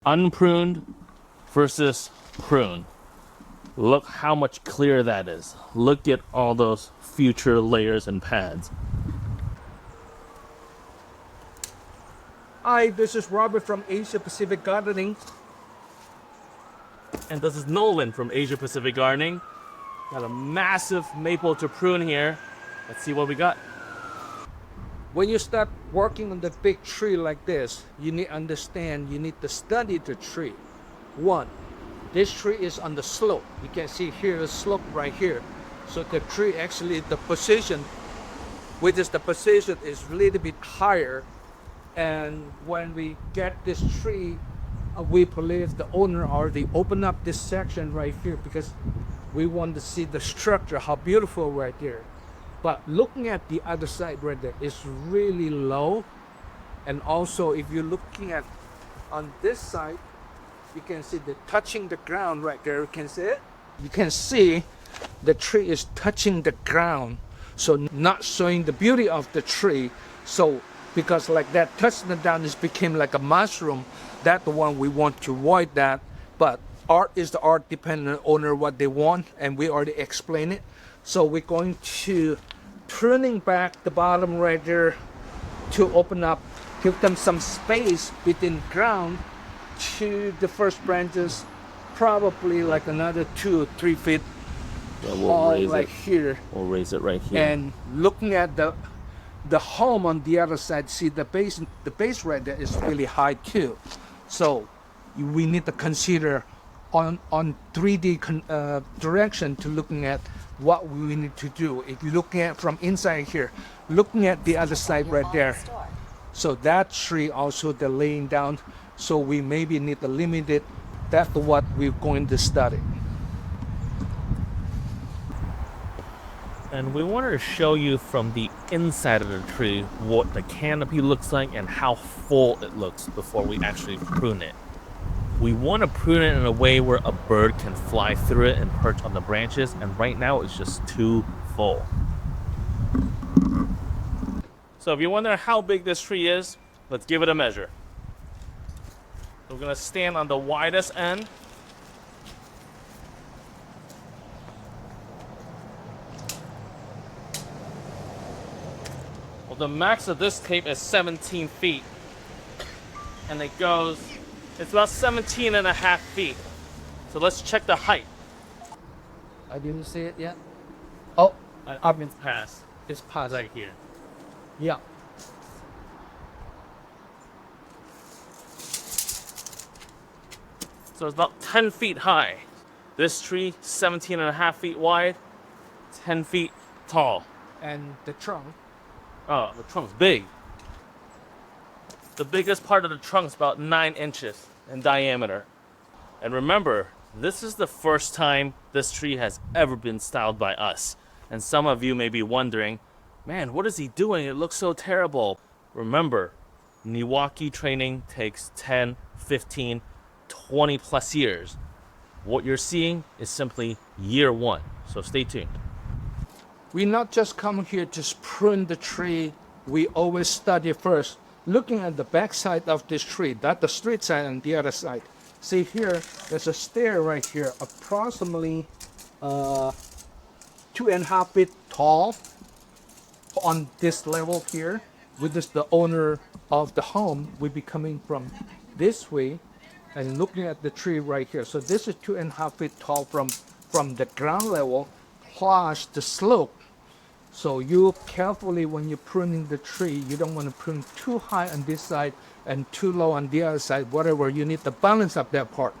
Unpruned versus prune. Look how much clearer that is. Look at all those future layers and pads. Hi, this is Robert from Asia Pacific Gardening. And this is Nolan from Asia Pacific Gardening. Got a massive maple to prune here. Let's see what we got. When you start working on the big tree like this, you need to understand, you need to study the tree. One, this tree is on the slope. You can see here the slope right here. So the tree actually, the position, which is the position is a little bit higher. And when we get this tree, we believe the owner already opened up this section right here because we want to see the structure, how beautiful right there. But looking at the other side right there, it's really low. And also if you're looking at on this side, you can see the touching the ground right there. You can see it? You can see the tree is touching the ground. So not showing the beauty of the tree. So because like that touching the down, it became like a mushroom. That's the one we want to avoid that. But art is the art, depending on the owner what they want, and we already explained it. So we're going to pruning back the bottom right there to open up, give them some space between ground to the first branches, probably like another 2 or 3 feet. Yeah, all like here. We'll raise it right here. And looking at the home on the other side, see the base right there is really high too. So we need to consider on 3D direction to looking at what we need to do. If you're looking at from inside here, looking at the other side right there, so that tree also they're laying down, so we maybe need to limit it. That's what we're going to study. And we wanted to show you from the inside of the tree what the canopy looks like and how full it looks before we actually prune it. We want to prune it in a way where a bird can fly through it and perch on the branches, and right now it's just too full. So if you wonder how big this tree is, let's give it a measure. We're going to stand on the widest end. Well, the max of this tape is 17 feet. And it's about 17 and a half feet. So let's check the height. I didn't see it yet. Oh, Up and past. it's past. Right here. Yeah. So it's about 10 feet high. This tree, 17 and a half feet wide, 10 feet tall. And the trunk. Oh, the trunk's big. The biggest part of the trunk is about 9 inches in diameter. And remember, this is the first time this tree has ever been styled by us. And some of you may be wondering, man, what is he doing? It looks so terrible. Remember, Niwaki training takes 10, 15, 20 plus years. What you're seeing is simply year 1. So stay tuned. We not just come here to prune the tree. We always study first. Looking at the back side of this tree, that's the street side and the other side. See here, there's a stair right here, approximately 2.5 feet tall on this level here. With this, the owner of the home will be coming from this way and looking at the tree right here. So this is 2.5 feet tall from the ground level plus the slope. So you carefully, when you're pruning the tree, you don't want to prune too high on this side and too low on the other side, whatever. You need to balance up that part.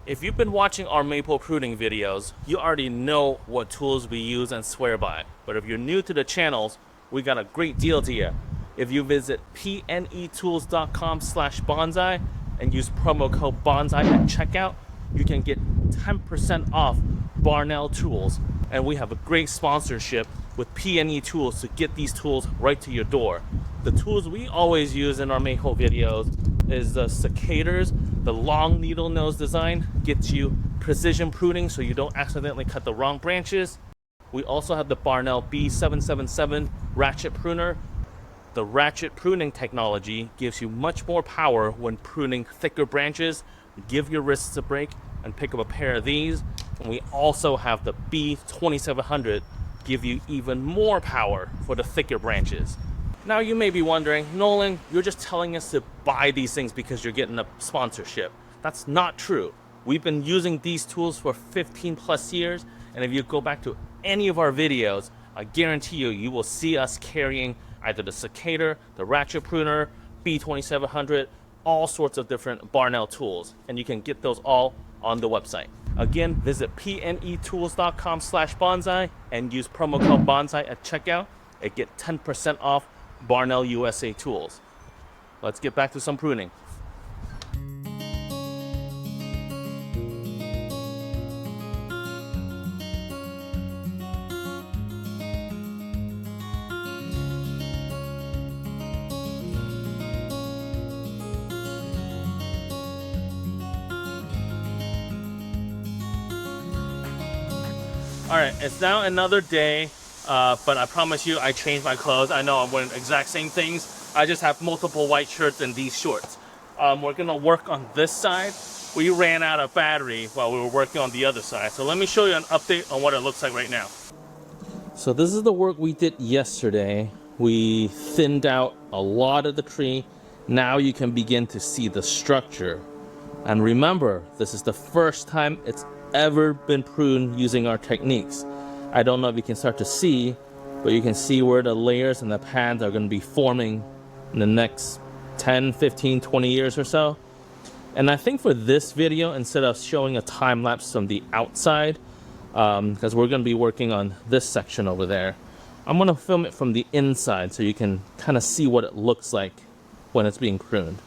If you've been watching our maple pruning videos, you already know what tools we use and swear by. But if you're new to the channels, we got a great deal to you. If you visit pnetools.com/bonsai and use promo code bonsai at checkout, you can get 10% off Barnell tools. And we have a great sponsorship with PNE Tools to get these tools right to your door. The tools we always use in our maple videos is the cicaders. The long needle nose design gets you precision pruning so you don't accidentally cut the wrong branches. We also have the Barnell B777 ratchet pruner. The ratchet pruning technology gives you much more power when pruning thicker branches. Give your wrists a break and pick up a pair of these. And we also have the B2700, give you even more power for the thicker branches. Now you may be wondering, Nolan, you're just telling us to buy these things because you're getting a sponsorship. That's not true. We've been using these tools for 15 plus years, and if you go back to any of our videos, I guarantee you will see us carrying either the Cicator, the ratchet pruner, B2700, all sorts of different Barnell tools, and you can get those all on the website. Again, visit pnetools.com/bonsai and use promo code bonsai at checkout and get 10% off Barnell USA tools. Let's get back to some pruning. All right, it's now another day, but I promise you I changed my clothes. I know I'm wearing the exact same things. I just have multiple white shirts and these shorts. We're gonna work on this side. We ran out of battery while we were working on the other side. So let me show you an update on what it looks like right now. So this is the work we did yesterday. We thinned out a lot of the tree. Now you can begin to see the structure. And remember, this is the first time it's ever been pruned using our techniques. I don't know if you can start to see, but you can see where the layers and the pads are going to be forming in the next 10, 15, 20 years or so. And I think for this video, instead of showing a time lapse from the outside, because we're going to be working on this section over there, I'm going to film it from the inside so you can kind of see what it looks like when it's being pruned.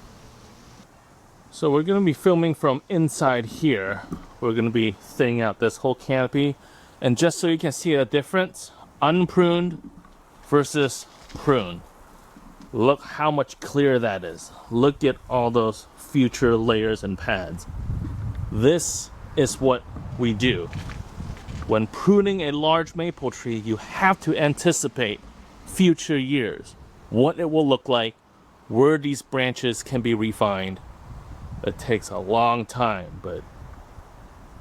So we're going to be filming from inside here. We're going to be thinning out this whole canopy. And just so you can see the difference, unpruned versus pruned. Look how much clearer that is. Look at all those future layers and pads. This is what we do. When pruning a large maple tree, you have to anticipate future years. What it will look like, where these branches can be refined. It takes a long time, but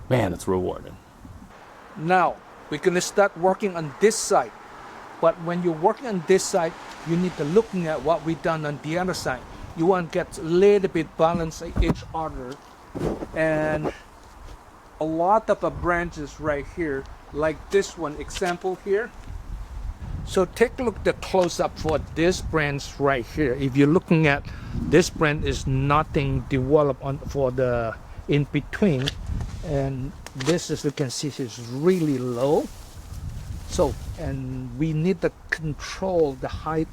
man, it's rewarding. Now, we're going to start working on this side. But when you're working on this side, you need to looking at what we've done on the other side. You want to get a little bit balance each other. And a lot of branches right here, like this one example here. So take a look at the close-up for this branch right here. If you're looking at this branch, is nothing developed on for the in between, and this, as you can see, is really low. So, and we need to control the height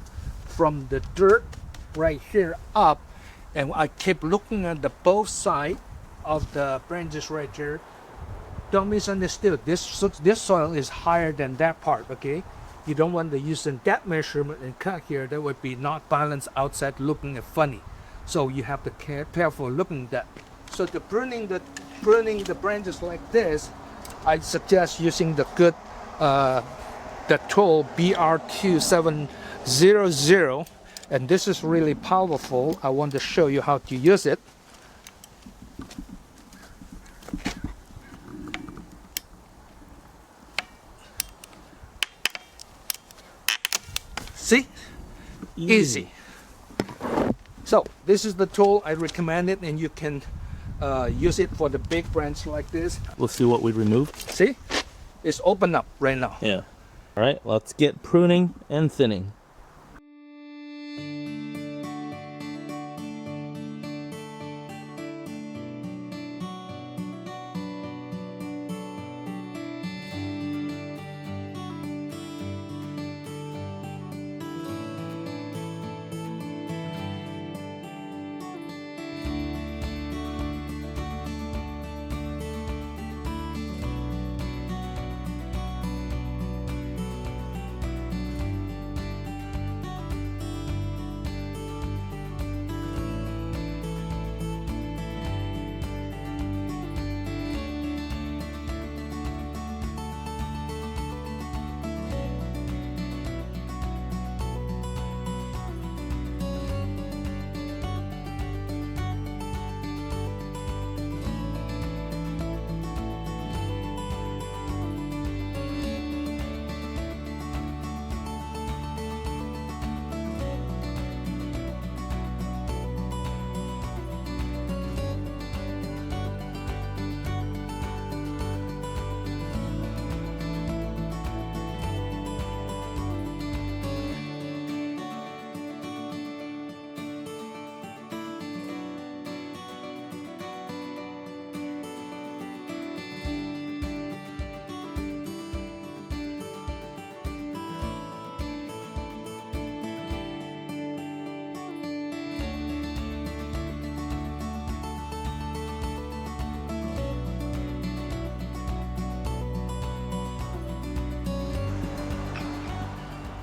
from the dirt right here up, and I keep looking at the both sides of the branches right here. Don't misunderstand. This soil is higher than that part. Okay. You don't want to use that measurement and cut here. That would be not balanced outside, looking funny. So you have to careful looking at that. So the pruning the branches like this, I suggest using the good the tool BR2700, and this is really powerful. I want to show you how to use it. See? Easy. So this is the tool. I recommend it, and you can use it for the big branch like this. We'll see what we removed. See? It's open up right now. Yeah. All right, let's get pruning and thinning.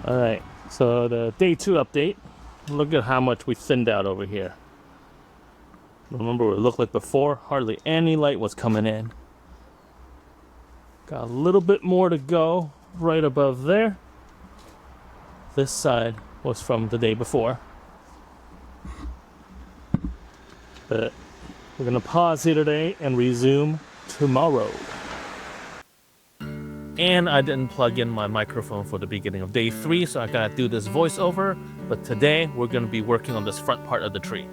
All right, so the day 2 update. Look at how much we thinned out over here. Remember what it looked like before? Hardly any light was coming in. Got a little bit more to go right above there. This side was from the day before. But we're gonna pause here today and resume tomorrow. And I didn't plug in my microphone for the beginning of day 3, so I gotta do this voiceover. But today we're gonna be working on this front part of the tree.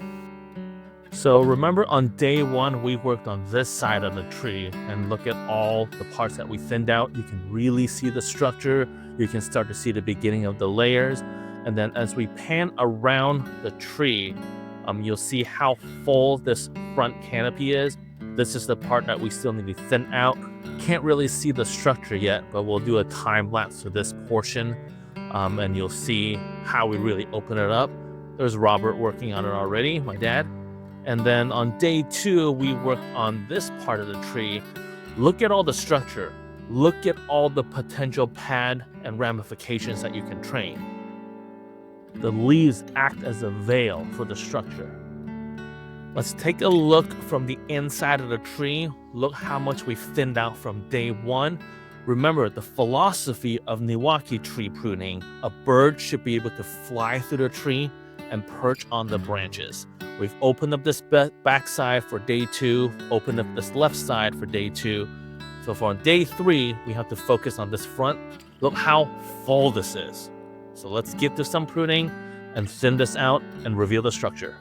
So remember on day 1, we worked on this side of the tree, and look at all the parts that we thinned out. You can really see the structure. You can start to see the beginning of the layers. And then as we pan around the tree, you'll see how full this front canopy is. This is the part that we still need to thin out. Can't really see the structure yet, but we'll do a time lapse for this portion, and you'll see how we really open it up. There's Robert working on it already, my dad. And then on day 2, we worked on this part of the tree. Look at all the structure. Look at all the potential pad and ramifications that you can train. The leaves act as a veil for the structure. Let's take a look from the inside of the tree. Look how much we thinned out from day 1. Remember the philosophy of Niwaki tree pruning. A bird should be able to fly through the tree and perch on the branches. We've opened up this back side for day 2, opened up this left side for day 2. So for day 3, we have to focus on this front. Look how full this is. So let's get to some pruning and thin this out and reveal the structure.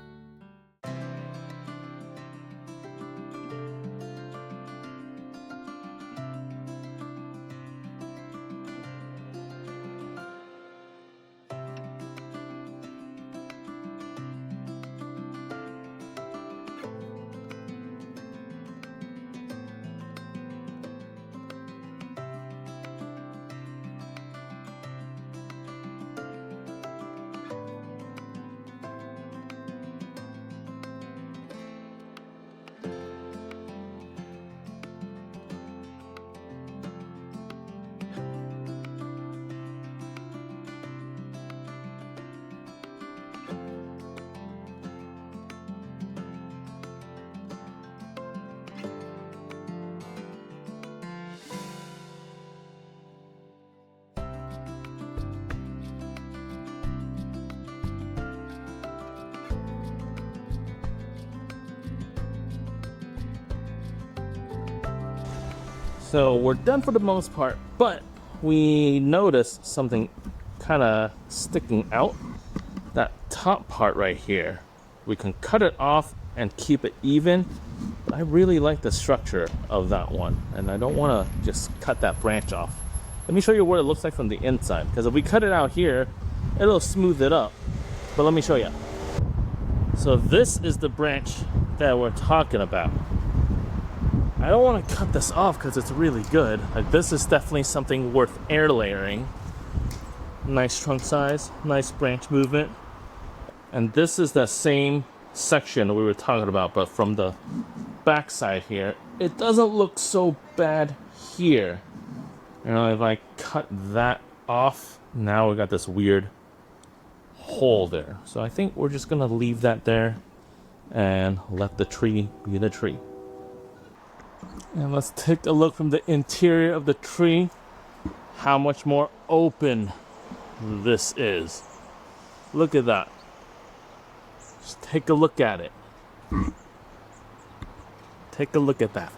So we're done for the most part, but we noticed something kind of sticking out. That top part right here. We can cut it off and keep it even. But I really like the structure of that one, and I don't want to just cut that branch off. Let me show you what it looks like from the inside, because if we cut it out here, it'll smooth it up. But let me show you. So this is the branch that we're talking about. I don't want to cut this off because it's really good. Like, this is definitely something worth air layering. Nice trunk size, nice branch movement. And this is that same section we were talking about, but from the back side here. It doesn't look so bad here. You know, if I cut that off, now we got this weird hole there. So I think we're just gonna leave that there and let the tree be the tree. And let's take a look from the interior of the tree, how much more open this is. Look at that. Just take a look at it. Take a look at that.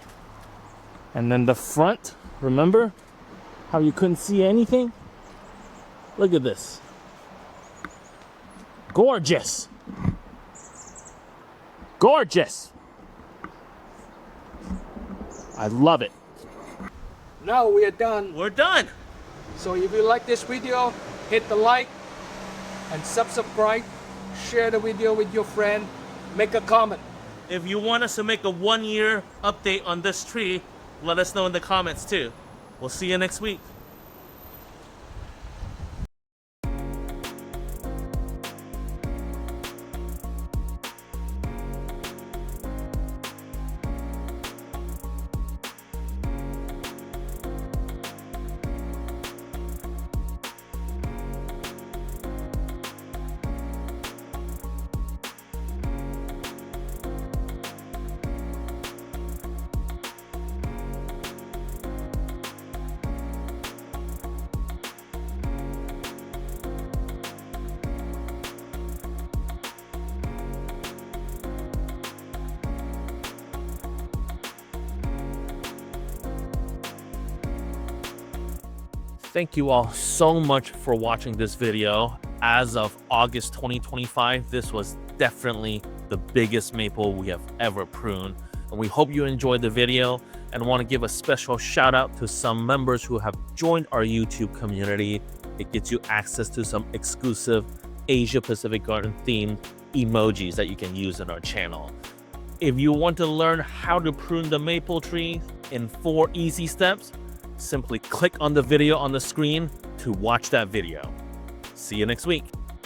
And then the front, remember how you couldn't see anything? Look at this. Gorgeous. Gorgeous. I love it. Now we are done. We're done. So if you like this video, hit the like and subscribe. Share the video with your friend. Make a comment. If you want us to make a 1-year update on this tree, let us know in the comments too. We'll see you next week. Thank you all so much for watching this video. As of August 2025, this was definitely the biggest maple we have ever pruned. And we hope you enjoyed the video and want to give a special shout out to some members who have joined our YouTube community. It gets you access to some exclusive Asia Pacific Garden themed emojis that you can use in our channel. If you want to learn how to prune the maple tree in 4 easy steps, simply click on the video on the screen to watch that video. See you next week.